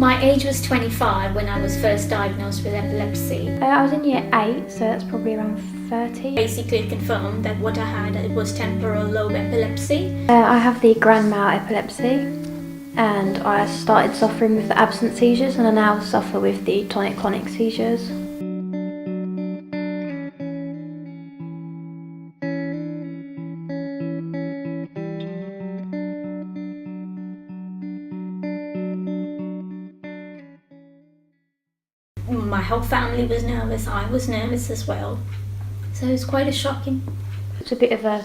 My age was 25 when I was first diagnosed with epilepsy. I was in year 8, so that's probably around 30. Basically confirmed that what I had, it was temporal lobe epilepsy. I have the grand mal epilepsy, and I started suffering with the absent seizures, and I now suffer with the tonic-clonic seizures. My whole family was nervous, I was nervous as well. So it was quite shocking. It's a bit of a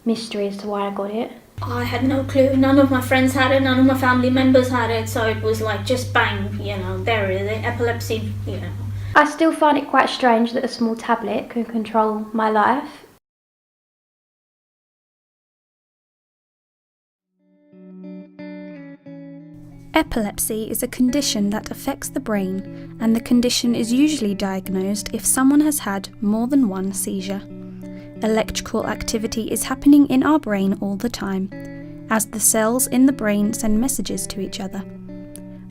mystery as to why I got it. I had no clue. None of my friends had it, none of my family members had it, so it was like just bang, there it is, epilepsy, I still find it quite strange that a small tablet can control my life. Epilepsy is a condition that affects the brain, and the condition is usually diagnosed if someone has had more than one seizure. Electrical activity is happening in our brain all the time, as the cells in the brain send messages to each other.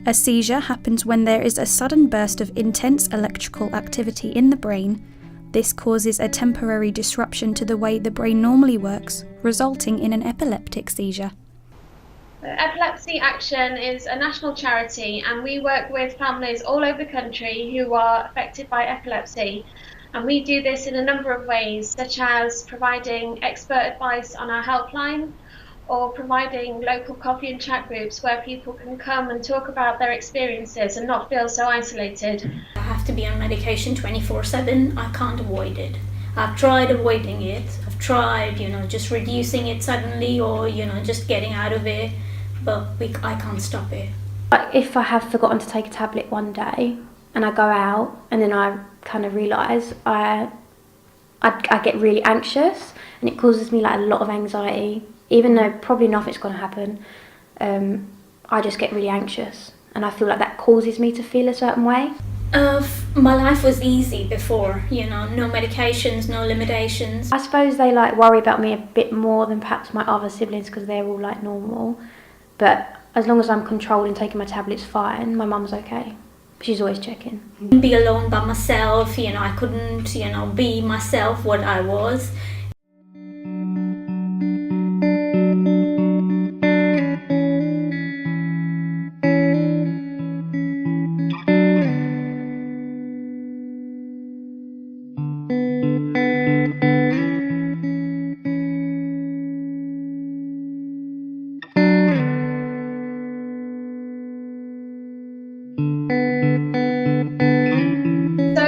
A seizure happens when there is a sudden burst of intense electrical activity in the brain. This causes a temporary disruption to the way the brain normally works, resulting in an epileptic seizure. Epilepsy Action is a national charity, and we work with families all over the country who are affected by epilepsy. And we do this in a number of ways, such as providing expert advice on our helpline, or providing local coffee and chat groups where people can come and talk about their experiences and not feel so isolated. I have to be on medication 24/7. I can't avoid it. I've tried avoiding it. I've tried, just reducing it suddenly, or, just getting out of it. But I can't stop it. If I have forgotten to take a tablet one day and I go out and then I kind of realise I get really anxious, and it causes me like a lot of anxiety, even though probably nothing's going to happen. I just get really anxious, and I feel like that causes me to feel a certain way. My life was easy before, no medications, no limitations. I suppose they worry about me a bit more than perhaps my other siblings because they're all normal. But as long as I'm controlled and taking my tablets fine, my mum's okay. She's always checking. Be alone by myself, I couldn't, be myself what I was.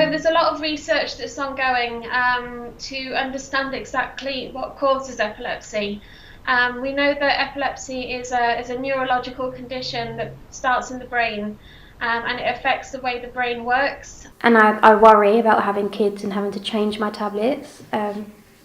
There's a lot of research that's ongoing to understand exactly what causes epilepsy. We know that epilepsy is a neurological condition that starts in the brain, and it affects the way the brain works. And I worry about having kids and having to change my tablets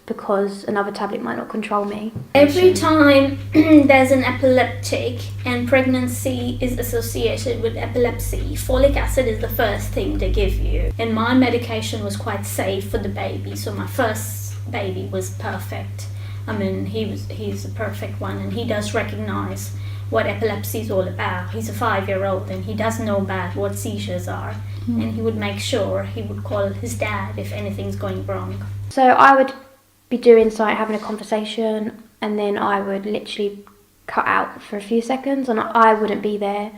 because another tablet might not control me. Every time there's an epileptic and pregnancy is associated with epilepsy, folic acid is the first thing they give you. And my medication was quite safe for the baby, so my first baby was perfect. He's a perfect one, and he does recognize what epilepsy is all about. He's a 5-year-old, and he does know about what seizures are. And he would make sure he would call his dad if anything's going wrong. So I would be doing having a conversation, and then I would literally cut out for a few seconds, and I wouldn't be there.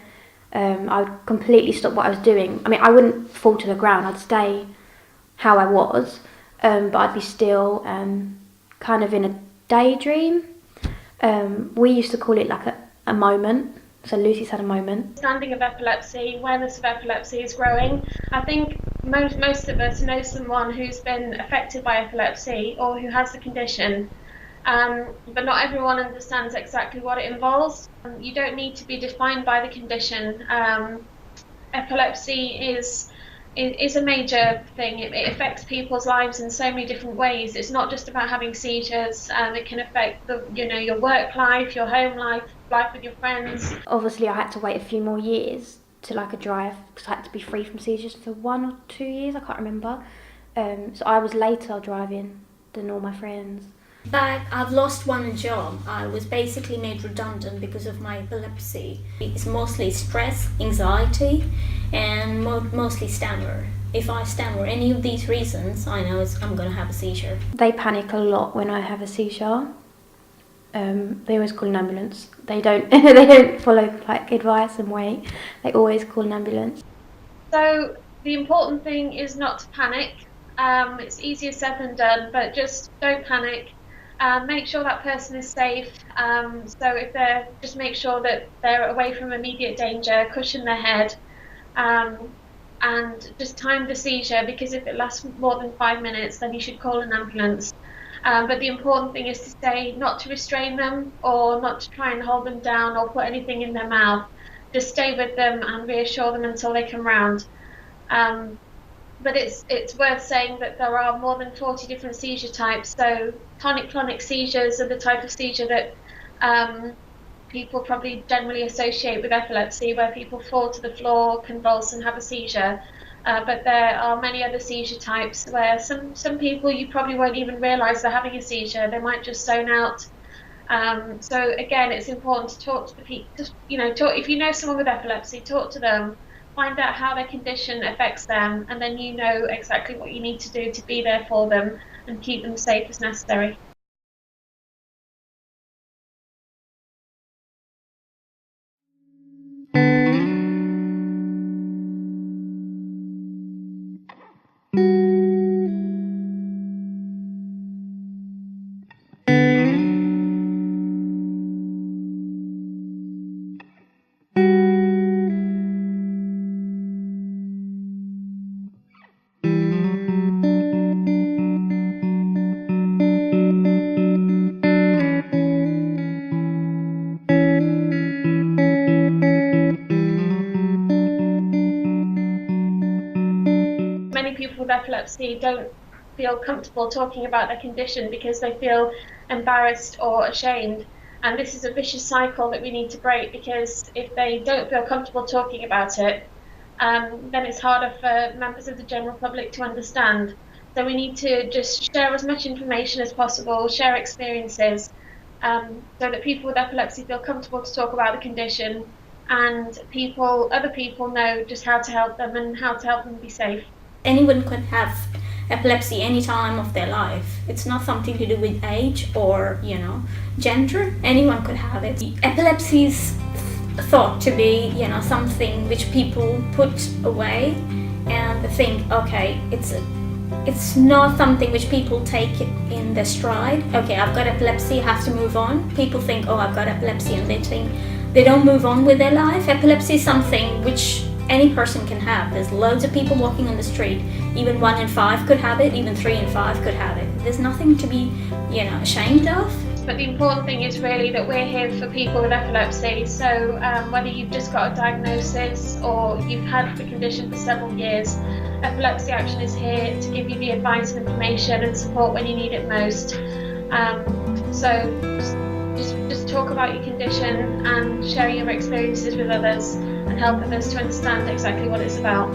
I would completely stop what I was doing. I wouldn't fall to the ground. I'd stay how I was, but I'd be still and kind of in a daydream. We used to call it a moment. So Lucy's had a moment. Understanding of epilepsy, awareness of epilepsy is growing. I think most of us know someone who's been affected by epilepsy or who has the condition, but not everyone understands exactly what it involves. You don't need to be defined by the condition. Epilepsy is a major thing. It affects people's lives in so many different ways. It's not just about having seizures. It can affect your work life, your home life with your friends. Obviously, I had to wait a few more years till I could drive because I had to be free from seizures for 1 or 2 years. I can't remember. So I was later driving than all my friends. But I've lost one job. I was basically made redundant because of my epilepsy. It's mostly stress, anxiety, and mostly stammer. If I stammer any of these reasons, I know I'm going to have a seizure. They panic a lot when I have a seizure. They always call an ambulance. They don't they don't follow like advice and wait. They always call an ambulance. So the important thing is not to panic. It's easier said than done, but just don't panic. Make sure that person is safe. So if they're, just make sure that they're away from immediate danger, cushion their head, and just time the seizure, because if it lasts more than 5 minutes, then you should call an ambulance. But the important thing is to say not to restrain them or not to try and hold them down or put anything in their mouth. Just stay with them and reassure them until they come round. But it's worth saying that there are more than 40 different seizure types. So tonic-clonic seizures are the type of seizure that people probably generally associate with epilepsy, where people fall to the floor, convulse and have a seizure. But there are many other seizure types where some people you probably won't even realise they're having a seizure. They might just zone out. So again, it's important to talk to the people. Just, if you know someone with epilepsy, talk to them. Find out how their condition affects them, and then you know exactly what you need to do to be there for them and keep them safe as necessary. Many people with epilepsy don't feel comfortable talking about their condition because they feel embarrassed or ashamed. And this is a vicious cycle that we need to break, because if they don't feel comfortable talking about it, then it's harder for members of the general public to understand. So we need to just share as much information as possible, share experiences, so that people with epilepsy feel comfortable to talk about the condition, and other people know just how to help them and how to help them be safe. Anyone could have epilepsy any time of their life. It's not something to do with age or, gender. Anyone could have it. Epilepsy is thought to be, something which people put away and think, okay, it's not something which people take in their stride. Okay, I've got epilepsy, I have to move on. People think, oh, I've got epilepsy, and they don't move on with their life. Epilepsy is something which any person can have. There's loads of people walking on the street. Even 1 in 5 could have it, even 3 in 5 could have it. There's nothing to be, ashamed of. But the important thing is really that we're here for people with epilepsy. So whether you've just got a diagnosis or you've had the condition for several years, Epilepsy Action is here to give you the advice and information and support when you need it most. So just talk about your condition and share your experiences with others and help others to understand exactly what it's about.